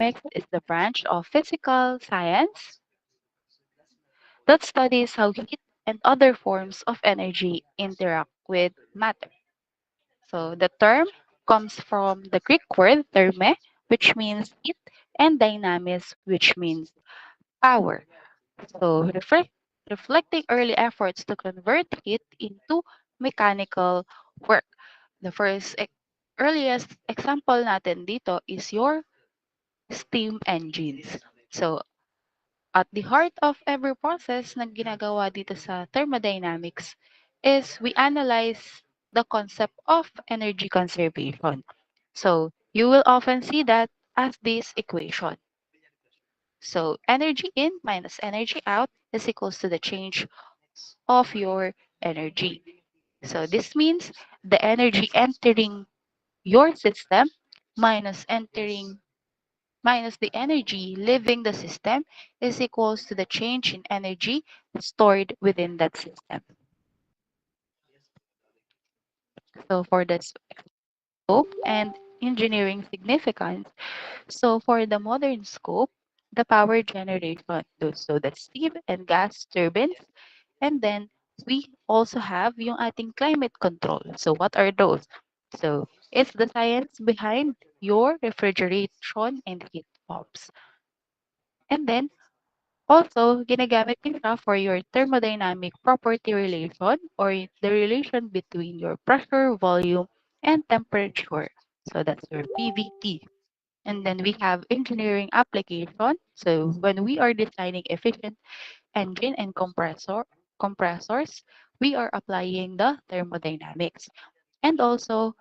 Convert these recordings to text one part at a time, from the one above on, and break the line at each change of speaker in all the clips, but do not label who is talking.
Thermodynamics is the branch of physical science that studies how heat and other forms of energy interact with matter. So the term comes from the Greek word therme, which means heat, and dynamis, which means power. So reflecting early efforts to convert heat into mechanical work. The earliest example natin dito is your steam engines. So at the heart of every process na ginagawa dito sa thermodynamics is we analyze the concept of energy conservation. So you will often see that as this equation. So energy in minus energy out is equals to the change of your energy. So this means the energy entering your system minus entering minus the energy leaving the system is equals to the change in energy stored within that system. So for the scope and engineering significance, so for the modern scope, the power generation, so the steam and gas turbines, and then we also have yung ating climate control. So what are those? So it's the science behind your refrigeration and heat pumps. And then also, ginagamit din siya for your thermodynamic property relation or the relation between your pressure, volume, and temperature. So that's your PVT. And then we have engineering application. So when we are designing efficient engine and compressors, we are applying the thermodynamics. And also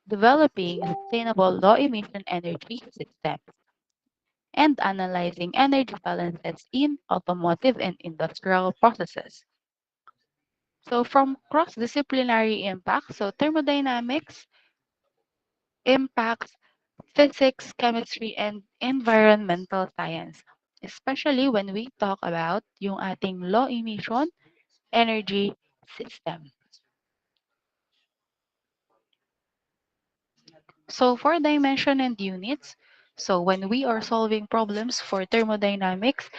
developing sustainable low emission energy systems and analyzing energy balances in automotive and industrial processes. So from cross-disciplinary impact, so thermodynamics impacts physics, chemistry, and environmental science, especially when we talk about yung ating low emission energy system. So for dimension and units, so when we are solving problems for thermodynamics,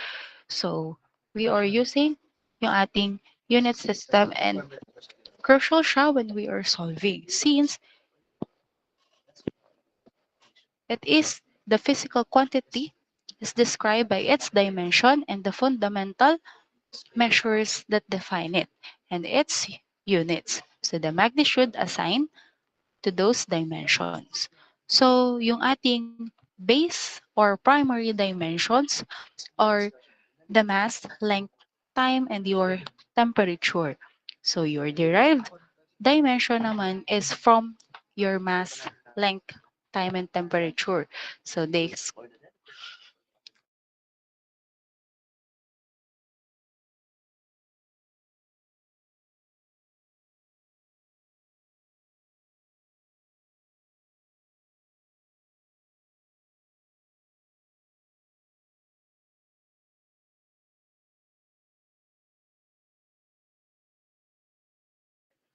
so we are using yung ating unit system and crucial siya when we are solving since it is the physical quantity is described by its dimension and the fundamental measures that define it and its units. So the magnitude assigned to those dimensions. So yung ating base or primary dimensions are the mass, length, time, and your temperature. So your derived dimension naman is from your mass, length, time, and temperature. So they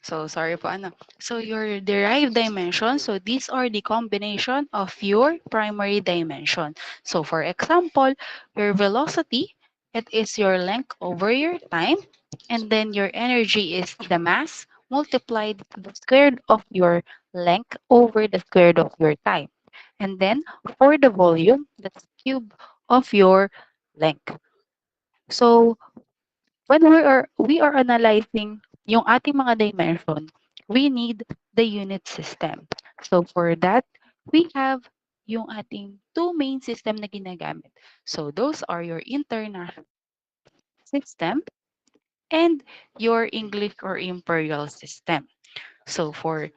So sorry po ano. So your derived dimension, so these are the combination of your primary dimension. So for example, your velocity, it is your length over your time, and then your energy is the mass multiplied the squared of your length over the squared of your time. And then for the volume, that's cube of your length. So when we are analyzing yung ating mga dimension, we need the unit system. So for that, we have yung ating two main system na ginagamit. So those are your international system and your English or imperial system. So for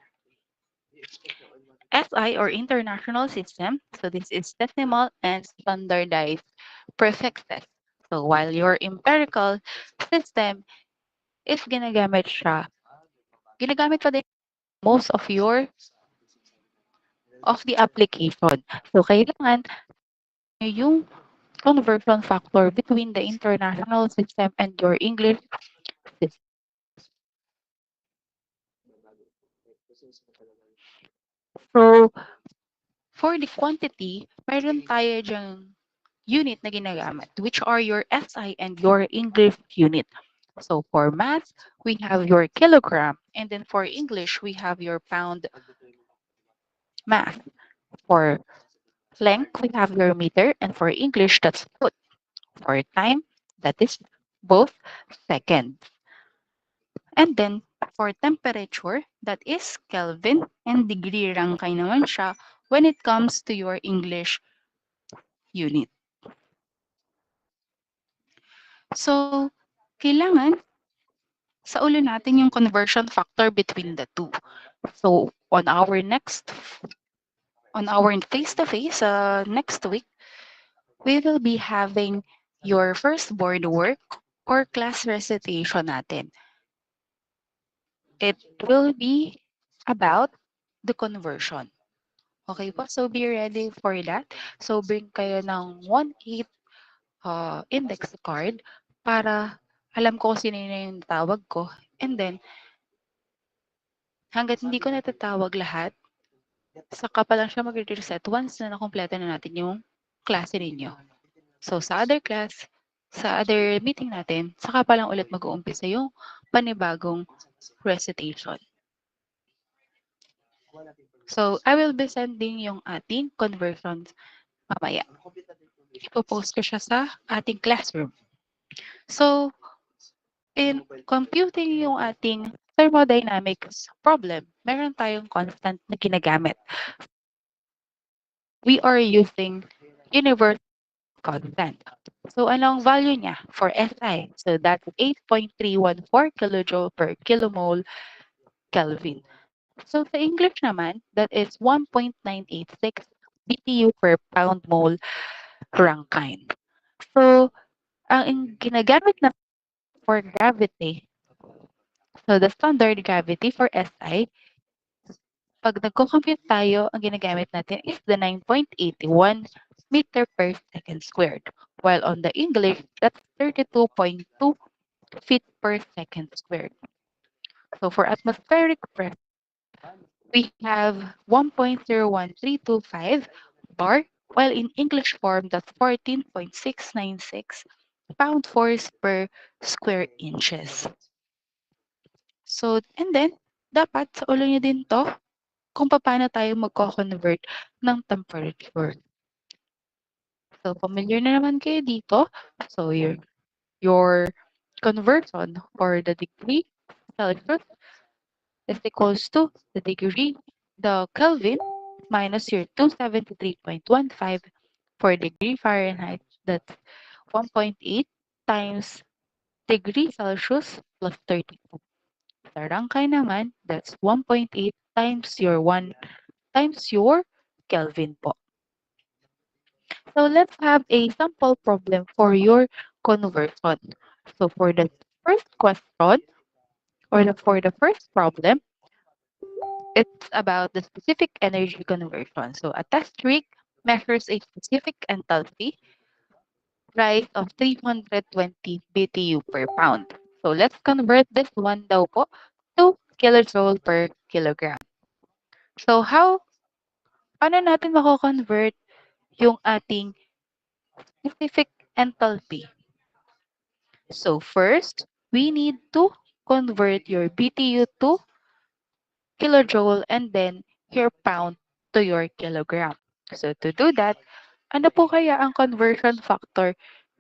SI or international system, so this is decimal and standardized prefixes. So while your empirical system is ginagamit pa din most of the application. So kailangan nyo yung conversion factor between the international system and your English system. So for the quantity, meron tayo diyang unit na ginagamit, which are your SI and your English unit. So for math, we have your kilogram, and then for English, we have your pound math. For length, we have your meter, and for English, that's foot. For time, that is both seconds. And then for temperature, that is Kelvin, and degree rangkay naman siya when it comes to your English unit. So, kailangan sa ulo natin yung conversion factor between the two. So, on our face-to-face next week, we will be having your first board work or class recitation natin. It will be about the conversion. Okay po? So, be ready for that. So, bring kayo ng 1/8 index card para alam ko kung sino na yung tawag ko. And then, hanggat hindi ko natatawag lahat, saka pa lang siya magre-reset once na nakompleto na natin yung klase ninyo. So, sa other class, sa other meeting natin, saka pa lang ulit mag-uumpisa yung panibagong recitation. So, I will be sending yung ating conversions mamaya. Ipopost ko siya sa ating classroom. So, in computing yung ating thermodynamics problem, meron tayong constant na ginagamit. We are using universal constant. So, anong value niya for SI? So, that's 8.314 kilojoule per kilomole Kelvin. So, sa English naman, that is 1.986 BTU per pound mole Rankine. So, ang ginagamit na for gravity, so the standard gravity for SI, pag nagko-compute tayo, ang ginagamit natin is the 9.81 meter per second squared. While on the English, that's 32.2 feet per second squared. So for atmospheric pressure, we have 1.01325 bar, while in English form, that's 14.696 pound force per square inches. So, and then, dapat sa ulo nyo din to kung paano tayo magko-convert ng temperature. So, familiar na naman kayo dito. So, your conversion for the degree Celsius is equals to the Kelvin minus your 273.15 for degree Fahrenheit. That's 1.8 times degree Celsius plus 32. Sa Rangkay naman, that's 1.8 times your 1 times your Kelvin po. So let's have a sample problem for your conversion. So for the first question for the first problem, it's about the specific energy conversion. So a test rig measures a specific enthalpy rise of 320 BTU per pound. So let's convert this one daw po to kilojoule per kilogram. So paano natin mako-convert yung ating specific enthalpy? So first, we need to convert your BTU to kilojoule and then your pound to your kilogram. So to do that, ano po kaya ang conversion factor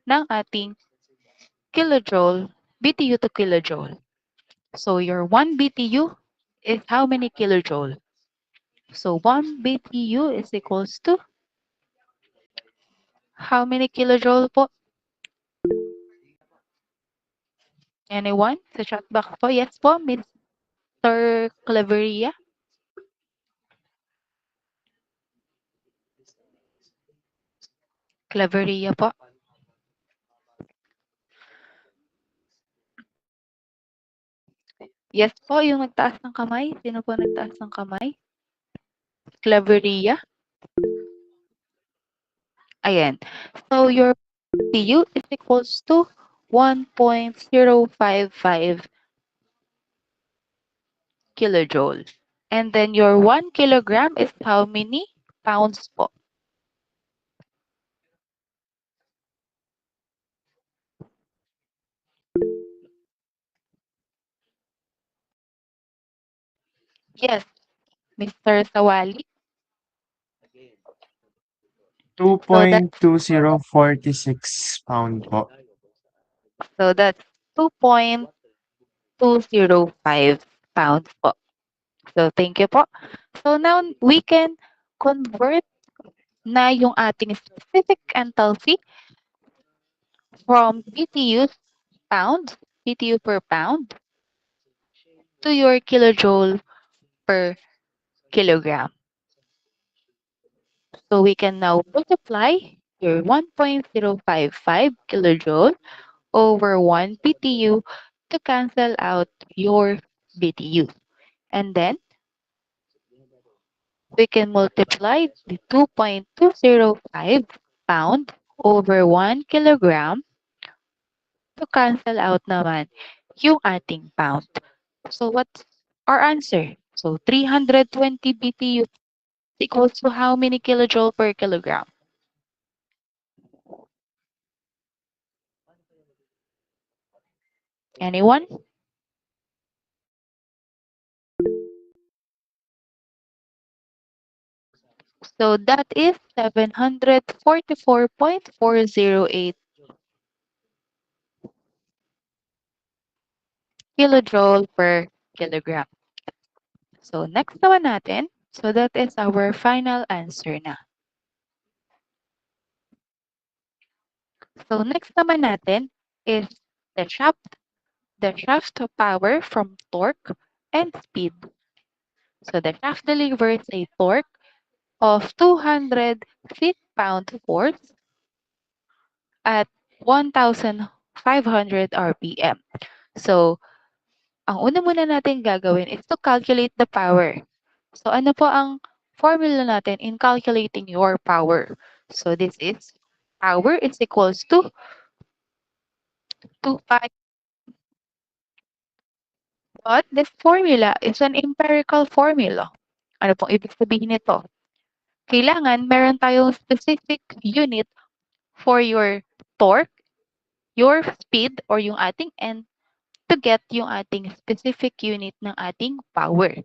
ng ating kilojoule, BTU to kilojoule? So your 1 BTU is how many kilojoule? So 1 BTU is equals to how many kilojoule po? Anyone? Sa chat box po. Yes po, Mr. Claveria. Claveria po. Yes po, yung nagtaas ng kamay. Sino po nagtaas ng kamay? Claveria. Ayan. So, your PU is equals to 1.055 kilojoule. And then your 1 kilogram is how many pounds po? Yes, Mr. Sawali. So that
2.2046 pound po.
so that's 2.205 pounds po. So thank you po. So now we can convert na yung ating specific enthalpy from BTUs pounds, BTU per pound to your kilojoule per kilogram. So we can now multiply your 1.055 kilojoule over 1 BTU to cancel out your BTU. And then we can multiply the 2.205 pound over 1 kilogram to cancel out naman yung ating pound. So what's our answer? So 320 BTU equals to how many kilojoule per kilogram? Anyone? So that is 744.408 kilojoule per kilogram. So next naman natin, so that is our final answer na. So next naman natin is the shaft power from torque and speed. So the shaft delivers a torque of 200 feet-pound force at 1,500 RPM. So, ang una muna natin gagawin is to calculate the power. So, ano po ang formula natin in calculating your power? So, this is power is equals to 2 pi. But this formula is an empirical formula. Ano pong ibig sabihin nito? Kailangan meron tayong specific unit for your torque, your speed, or yung ating N to get yung ating specific unit ng ating power.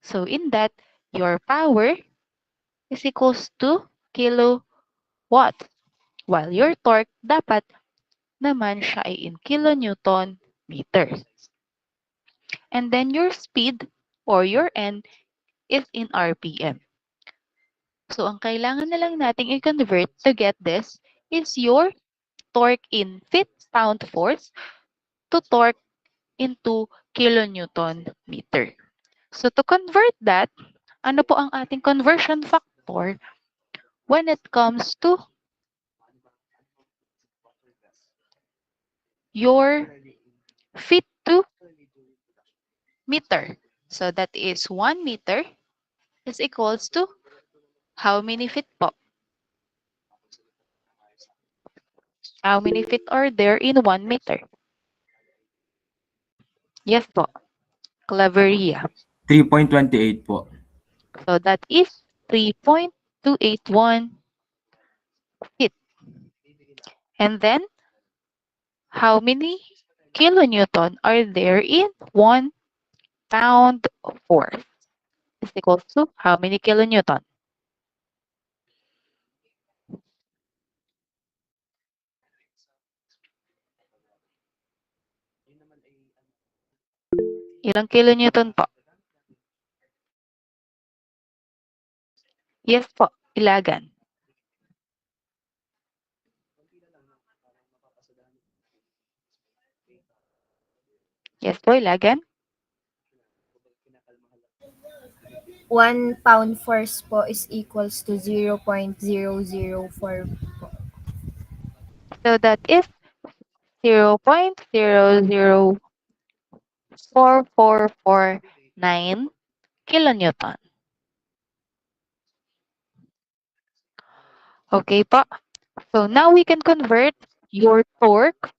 So in that, your power is equals to kilowatts, while your torque dapat naman siya ay in kilonewton meters. And then your speed or your N is in RPM. So ang kailangan na lang nating i-convert to get this is your torque in feet-pound force to torque into kilonewton meter. So to convert that, ano po ang ating conversion factor when it comes to your feet to meter? So that is 1 meter is equals to how many feet po? How many feet are there in 1 meter? Yes po, Claveria.
3.28 po.
So that is 3.281 feet. And then, how many kilonewton are there in 1 pound force? Is equals to how many kilonewton? Ilang kilonewton po? Yes po, ilagan. Yes po, ilagan.
1 pound force po is equals to 0.004 po.
So that is 0.004449 kilonewton. Okay po. So now we can convert your torque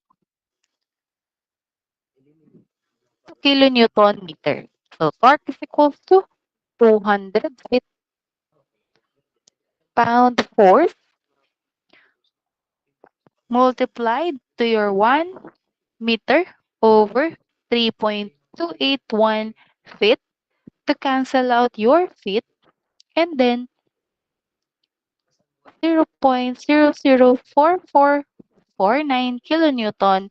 to kilonewton meter. So torque is equals to 200 feet-pound force multiplied to your 1 meter over 3.281 feet. to cancel out your feet, and then 0.004449 kilonewton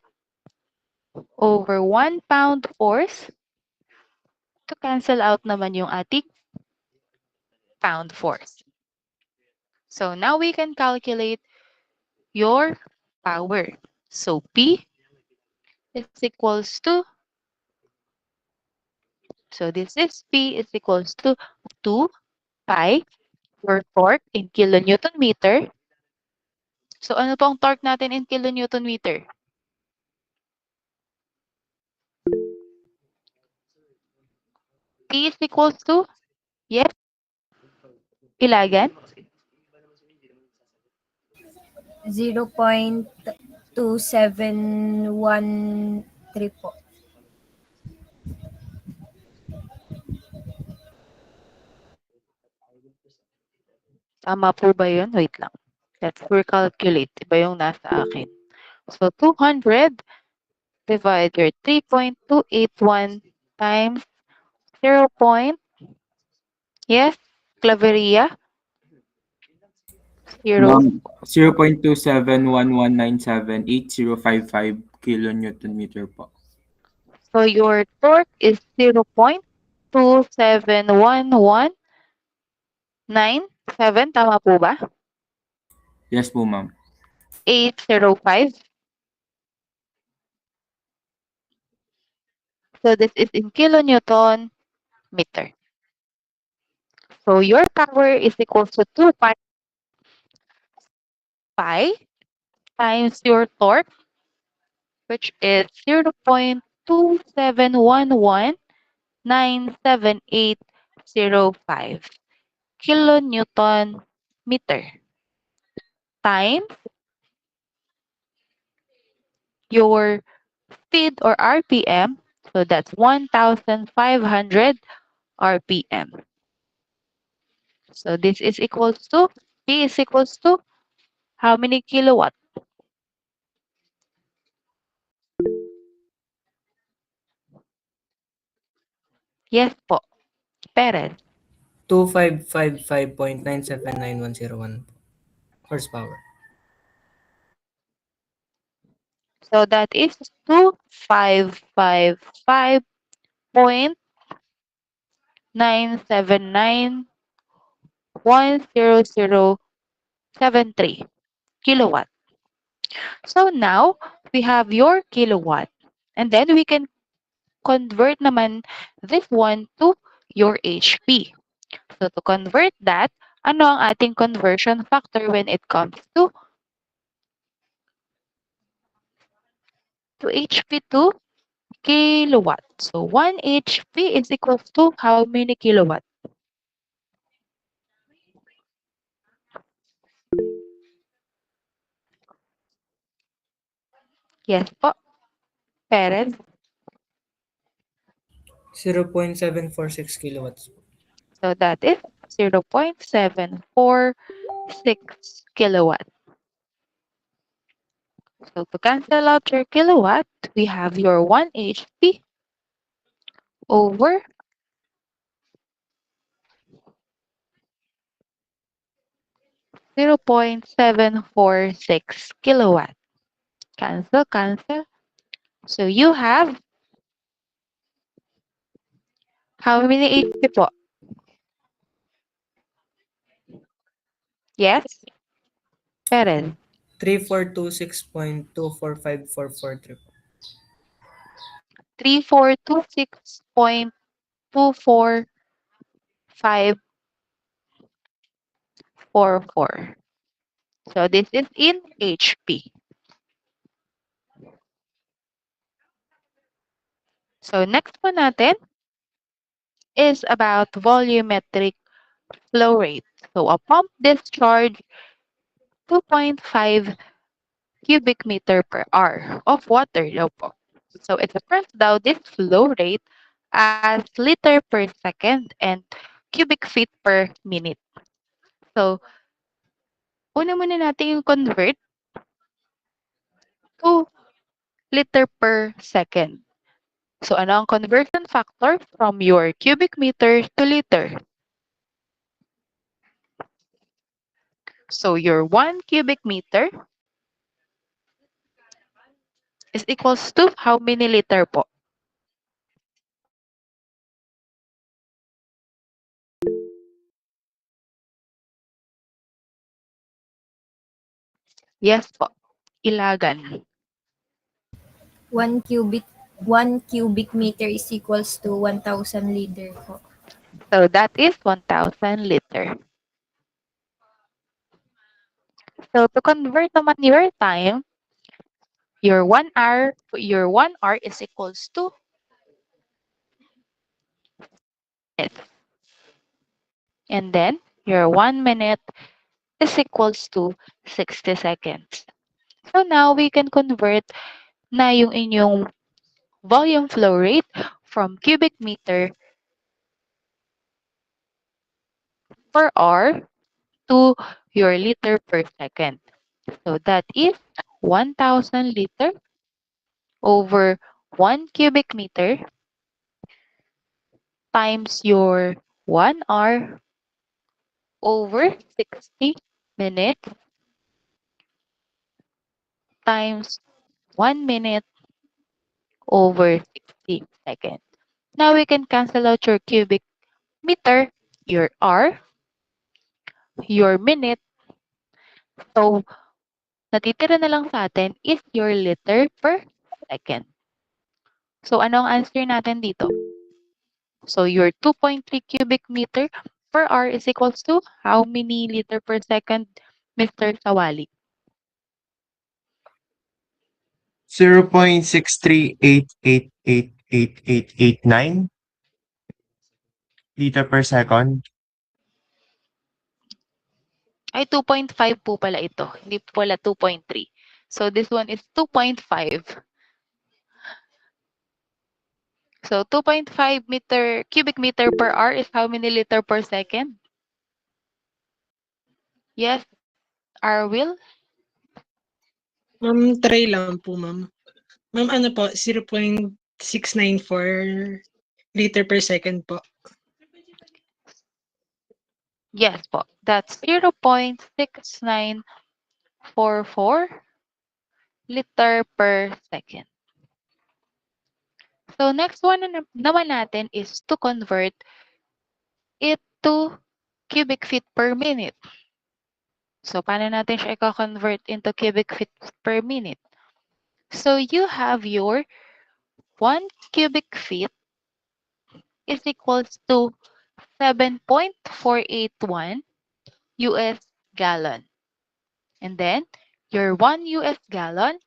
over 1 pound force to cancel out naman yung ating pound force. So now we can calculate your power. So P is equals to, so this is P is equals to 2 pi your torque in kilonewton meter. So ano pong torque natin in kilonewton meter? P is equals to, yes, Ilagan?
0.2713 po.
Tama po ba yun? Wait lang. Let's recalculate. Iba yung nasa akin. So 200 divide your 3.281 times 0. Yes, Claveria? 0.
Ma'am, 0.2711978055 kilonewton meter po.
So your torque is 0.2711197. Tama po ba?
Yes po, ma'am.
805. So this is in kilonewton meter. So your power is equal to 2 pi times your torque, which is 0.271197805 kilonewton meter times your speed or RPM. So that's 1,500 RPM. So this is equals to, P is equals to how many kilowatt? Yes po, Perez.
2555.9799101 horsepower.
So that is 2555.979100073 kilowatt. So now we have your kilowatt. And then we can convert naman this one to your HP. So to convert that, ano ang ating conversion factor when it comes to HP to kilowatt? So 1 HP is equals to how many kilowatt? Yes po, Perez.
0.746 kilowatts.
So that is 0.746 kilowatt. So to cancel out your kilowatt, we have your 1 HP over 0.746 kilowatt. Cancel, cancel. So you have how many HP po? Yes, Perez.
3426.245443.
3426.24544. So this is in HP. So next one natin is about volumetric flow rate. So a pump discharge 2.5 cubic meter per hour of water daw po. So express daw this flow rate as liter per second and cubic feet per minute. So una muna natin yung convert to liter per second. So ano ang conversion factor from your cubic meter to liter? So your 1 cubic meter is equals to how many liter po? Yes po, ilagan.
1 cubic meter is equals to 1,000 liter po.
So that is 1,000 liter. So to convert naman your time, your 1 hour is equals to minutes. And then your 1 minute is equals to 60 seconds. So now we can convert na yung inyong volume flow rate from cubic meter per hour to your liter per second. So that is 1,000 liter over 1 cubic meter times your 1 hour over 60 minutes times 1 minute over 60 seconds. Now we can cancel out your cubic meter, your hour, your minute. So natitira na lang sa atin is your liter per second. So ano ang answer natin dito? So your 2.3 cubic meter per hour is equals to how many liter per second, Mr. Sawali?
0.638888889 liter per second.
Ay, 2.5 po pala ito. Hindi po pala 2.3. So this one is 2.5. So 2.5 cubic meter per hour is how many liter per second? Yes, Arwil?
Ma'am, try lang po, ma'am. Ma'am, ano po, 0.694 liter per second po.
Yes po. That's 0.6944 liter per second. So next one naman natin is to convert it to cubic feet per minute. So paano natin siya i-convert into cubic feet per minute? So you have your 1 cubic feet is equals to 7.481 US gallon. And then your 1 US gallon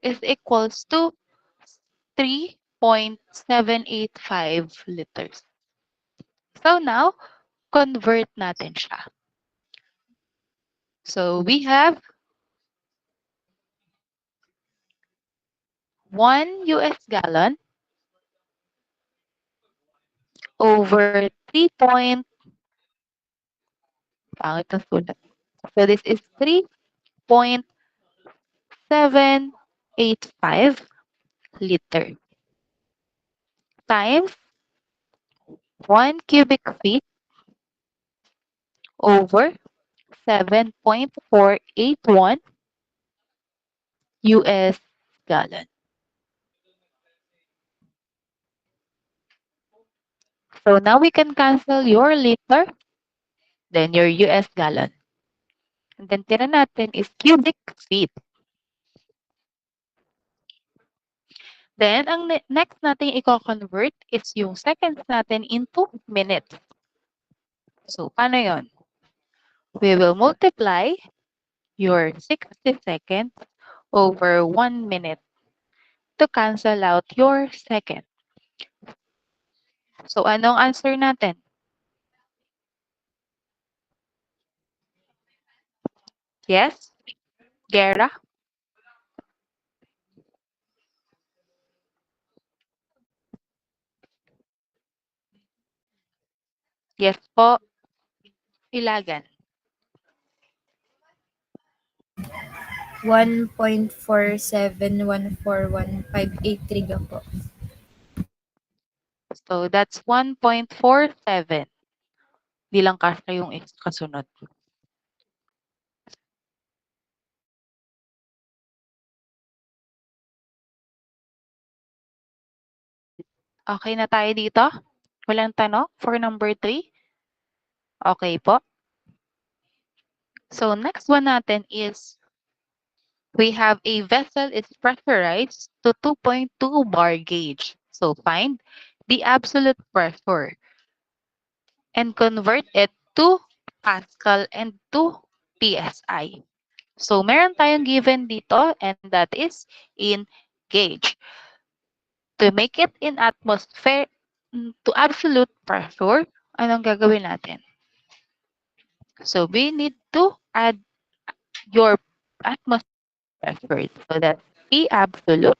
is equals to 3.785 liters. So now, convert natin siya. So we have 1 US gallon over 3 point, pangit ang sulat. So this is 3.785 liter times 1 cubic feet over 7.481 US gallon. So now we can cancel your liter, then your US gallon. And then tira natin is cubic feet. Then ang next natin i-convert is yung seconds natin into minutes. So paano yon? We will multiply your 60 seconds over 1 minute to cancel out your second. So anong answer natin? Yes? Gera? Yes po. Ilagan.
1.47141.583 ka po.
So that's 1.47. Di lang kasya yung kasunod. Okay na tayo dito? Walang tanong for number 3? Okay po. So next one natin is we have a vessel is pressurized to 2.2 bar gauge. So find the absolute pressure and convert it to Pascal and to PSI. So meron tayong given dito and that is in gauge. To make it in atmosphere to absolute pressure, anong gagawin natin? So we need to add your atmosphere pressure. So that P absolute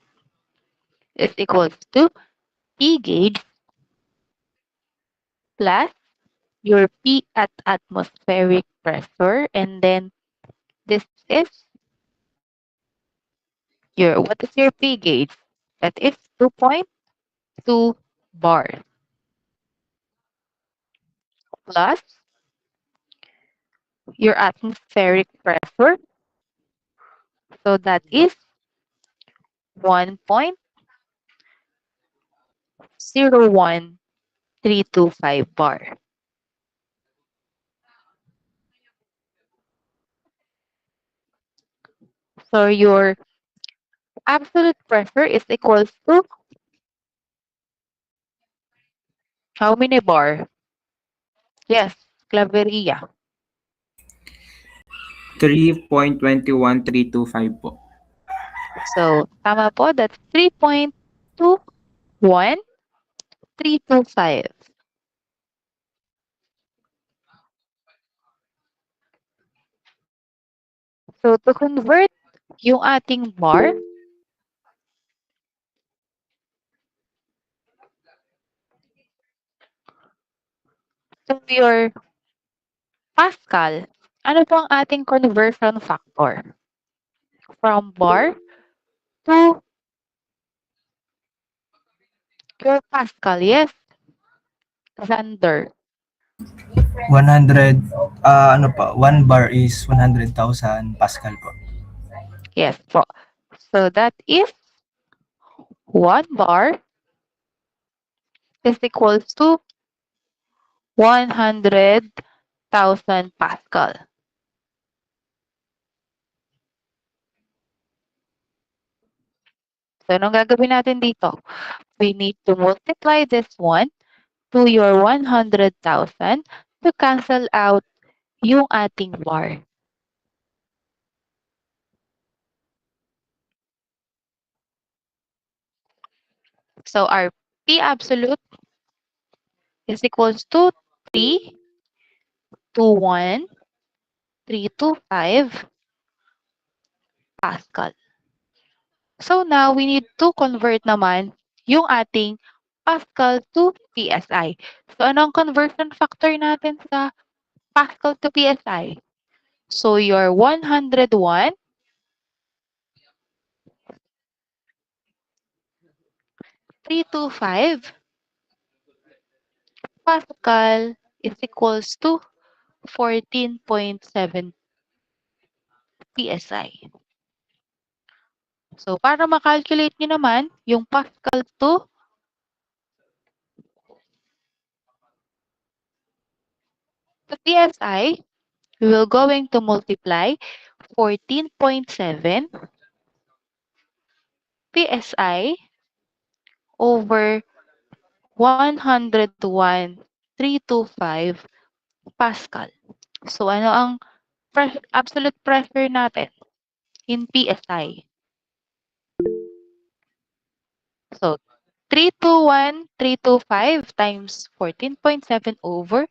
is equals to P gauge plus your P at atmospheric pressure, and then this is your, what is your P gauge? That is 2.2 bars plus your atmospheric pressure. So that is 1.01325 bar. So your absolute pressure is equals to how many bar? Yes, Claveria.
3.21325 po.
So, tama po. That's 3.21325. So, to convert yung ating bar, to your Pascal, ano po ang ating conversion factor? From bar to your Pascal. Yes, Xander.
100, ano pa, 1 bar is 100,000 Pascal po.
Yes po. So, that is 1 bar is equals to 100,000 Pascal. So, anong gagawin natin dito? We need to multiply this one to your 100,000 to cancel out yung ating bar. So, our P absolute is equals to 321,325 Pascal. So, now we need to convert naman yung ating Pascal to PSI. So, anong conversion factor natin sa Pascal to PSI? So, your 101 325 Pascal is equals to 14.7 PSI. So, para makalculate nyo naman yung Pascal to PSI, we will going to multiply 14.7 PSI over 101,325 Pascal. So, ano ang absolute pressure natin in PSI? So, 321,325 times 14.7 over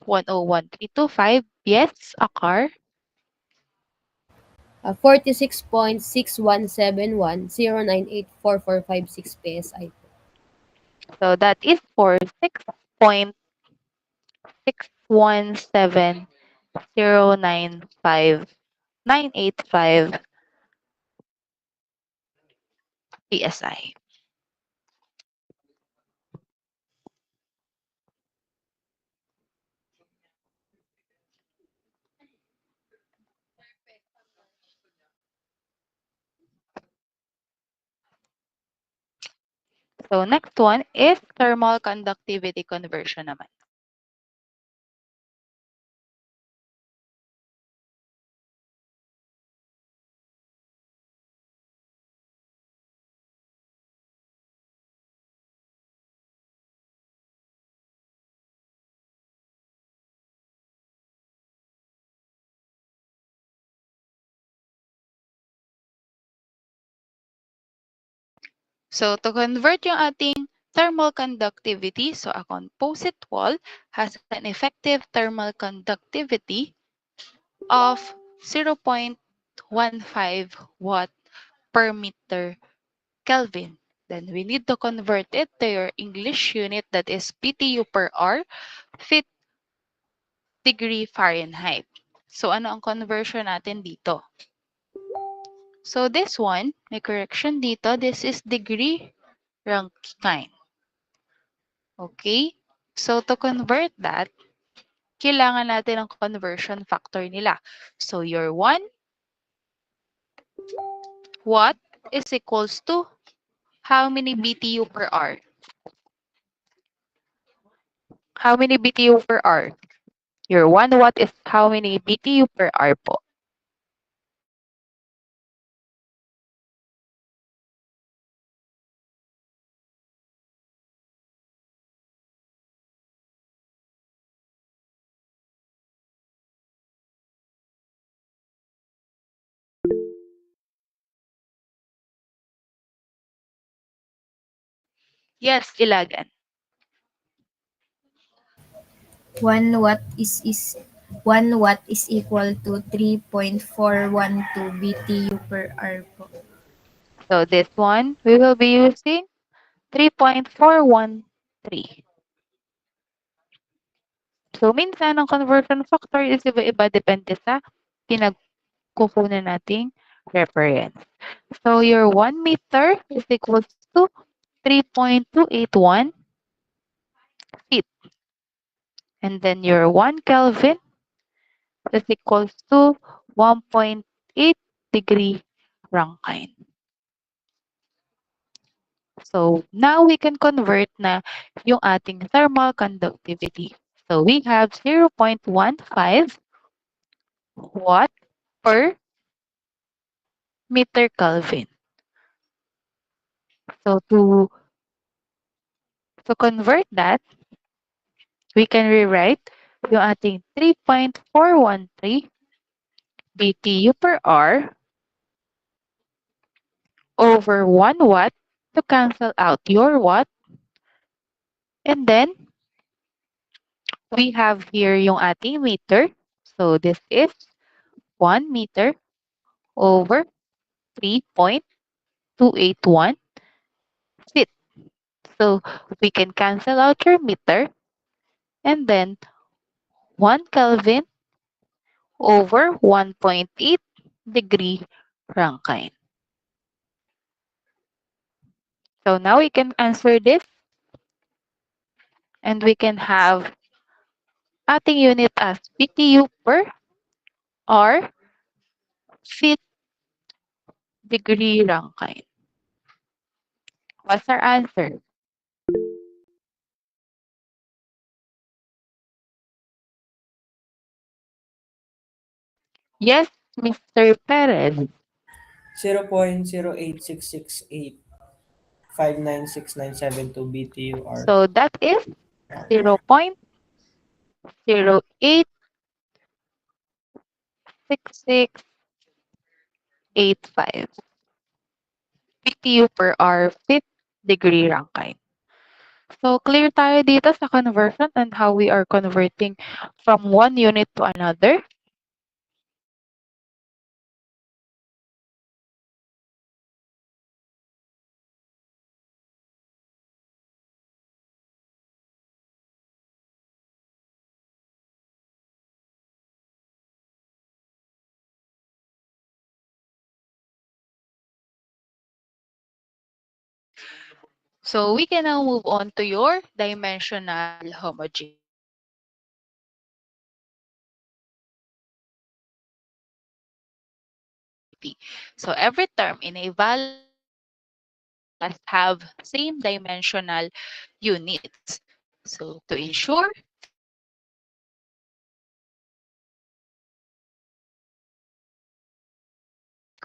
101,325. Yes, Akar.
46.6171,098,4456 PSI.
So, that is for 6.617,095,985 PSI. So next one is thermal conductivity conversion naman. So to convert yung ating thermal conductivity, so a composite wall has an effective thermal conductivity of 0.15 watt per meter Kelvin. Then we need to convert it to your English unit, that is BTU per hour, feet degree Fahrenheit. So ano ang conversion natin dito? So this one, may correction dito. This is degree Rankine. Okay? So to convert that, kailangan natin ang conversion factor nila. So your 1 watt is equals to how many BTU per hour? How many BTU per hour? Your 1 watt is how many BTU per hour po? Yes, Ilagan.
1 watt is equal to 3.412 BTU per hour po.
So this one, we will be using 3.413. So minsan, ang conversion factor is iba-iba depende sa pinagkukunan nating reference. So your 1 meter is equals to 3.281 feet. And then your 1 Kelvin is equals to 1.8 degree Rankine. So now we can convert na yung ating thermal conductivity. So we have 0.15 watt per meter Kelvin. So to convert that, we can rewrite yung ating 3.413 BTU per hour over 1 watt to cancel out your watt. And then, we have here yung ating meter. So this is 1 meter over 3.281 feet. So we can cancel out your meter, and then 1 Kelvin over 1.8 degree Rankine. So now we can answer this, and we can have ating unit as BTU per hour feet degree Rankine. What's our answer? Yes, Mr. Perez.
0.08668 BTU hour.
So that is 0.08665 BTU per hour feet degree Rankine. So clear tayo dito sa conversion and how we are converting from one unit to another. So we can now move on to your dimensional homogeneity. So every term in a valid must have same dimensional units. So to ensure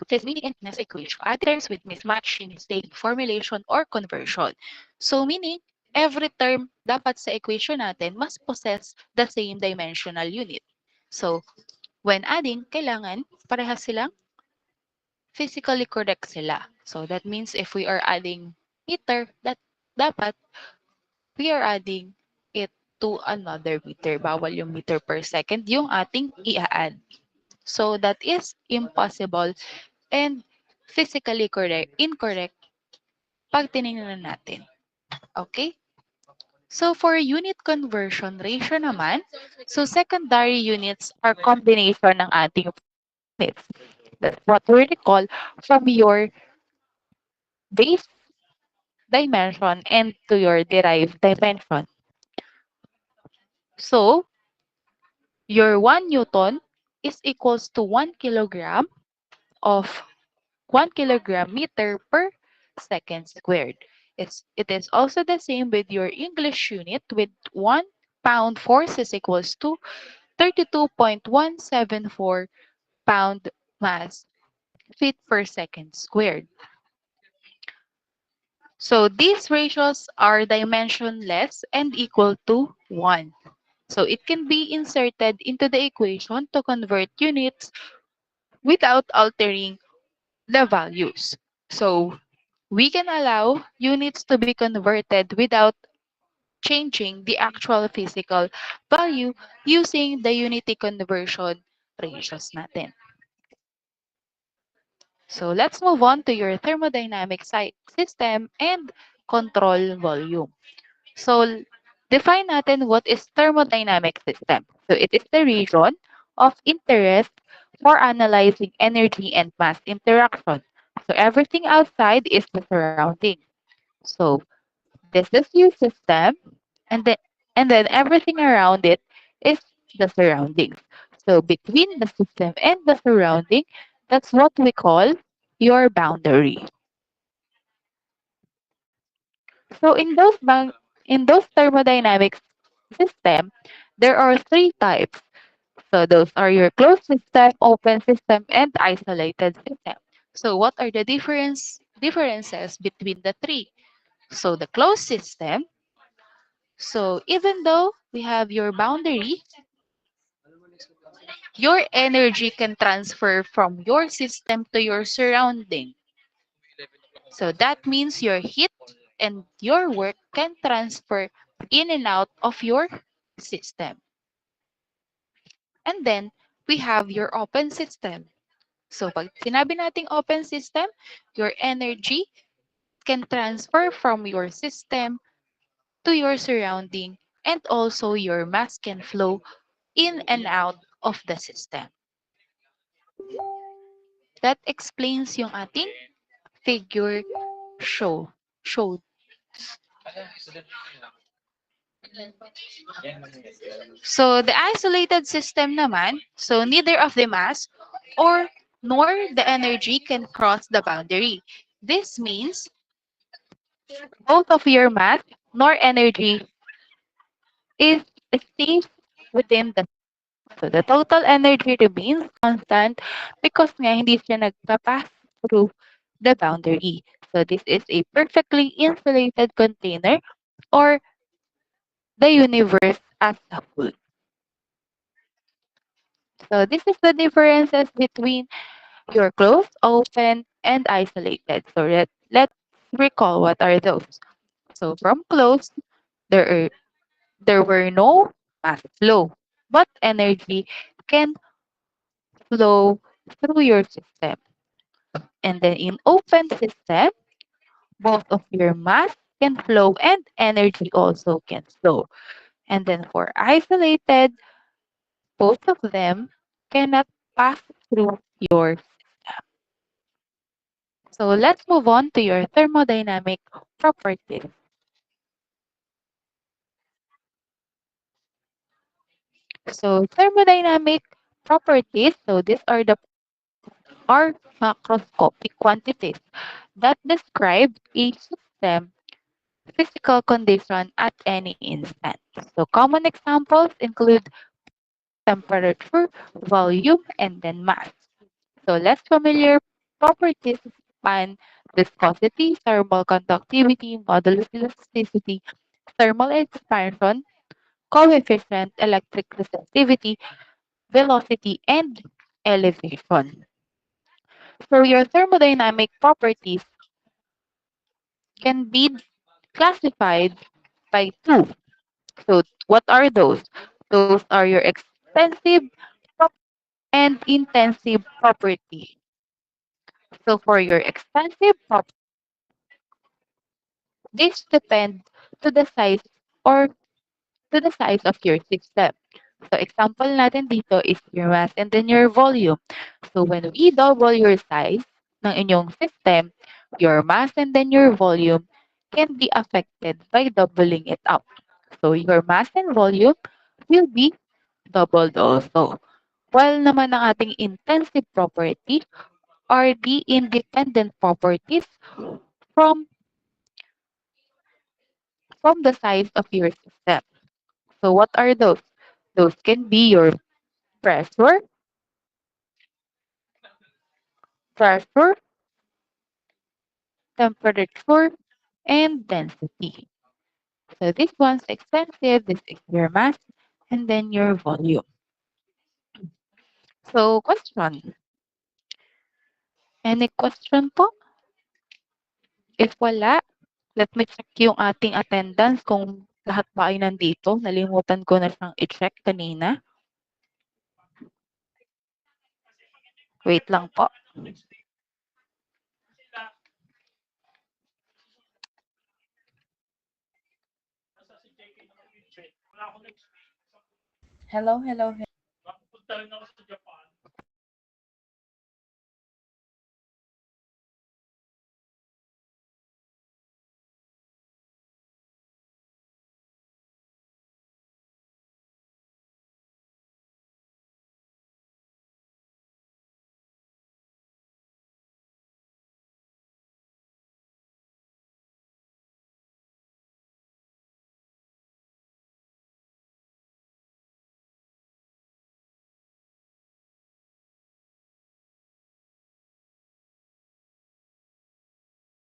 this meaning and this equation, add terms with mismatch in state formulation or conversion. So meaning, every term dapat sa equation natin must possess the same dimensional unit. So when adding, kailangan parehas silang physically correct sila. So that means if we are adding meter, that dapat we are adding it to another meter. Bawal yung meter per second yung ating i-add. So that is impossible and physically incorrect pag tinignan natin. Okay? So for unit conversion ratio naman, so secondary units are combination ng ating units. That's what we recall from your base dimension and to your derived dimension. So your 1 Newton is equals to 1 kilogram of 1 kilogram meter per second squared. It is also the same with your English unit with 1 pound force is equals to 32.174 pound mass feet per second squared. So these ratios are dimensionless and equal to 1. So it can be inserted into the equation to convert units without altering the values. So we can allow units to be converted without changing the actual physical value using the unity conversion ratios natin. So let's move on to your thermodynamic system and control volume. So define natin what is thermodynamic system. So it is the region of interest for analyzing energy and mass interaction. So everything outside is the surrounding. So this is your system, and then everything around it is the surroundings. So between the system and the surrounding, that's what we call your boundary. So in those thermodynamic system, there are three types. So those are your closed system, open system, and isolated system. So what are the differences between the three? So the closed system, so even though we have your boundary, your energy can transfer from your system to your surrounding. So that means your heat and your work can transfer in and out of your system. And then we have your open system. So pag sinabi nating open system, your energy can transfer from your system to your surrounding and also your mass can flow in and out of the system. That explains yung ating figure showed. So the isolated system naman, so neither of the mass or nor the energy can cross the boundary. This means both of your mass nor energy is stays within the so the total energy remains constant because nga hindi siya nagpa-pass through the boundary. So this is a perfectly insulated container or the universe as a whole. So this is the differences between your closed, open, and isolated. So let's recall what are those. So from closed, there are there were no mass flow, but energy can flow through your system. And then in open system, both of your mass can flow and energy also can flow. And then for isolated, both of them cannot pass through your. So let's move on to your thermodynamic properties. So thermodynamic properties, so these are macroscopic quantities that describe a system physical condition at any instant. So common examples include temperature, volume, and then mass. So less familiar properties span viscosity, thermal conductivity, modulus elasticity, thermal expansion, coefficient, electric resistivity, velocity, and elevation. So your thermodynamic properties can be classified by two. So what are those? Those are your extensive and intensive property. So for your extensive property, this depend to the size or to the size of your system. So example natin dito is your mass and then your volume. So when we double your size ng inyong system, your mass and then your volume can be affected by doubling it up. So your mass and volume will be doubled also. While naman ang ating intensive property are the independent properties from from the size of your system. So what are those? Those can be your pressure, pressure, temperature, and density. So this one's extensive, this is your mass, and then your volume. So question. Any question po? If wala, let me check yung ating attendance kung lahat ba ay nandito. Nalimutan ko na siyang i-check kanina. Wait lang po.
Hello, hello, hello.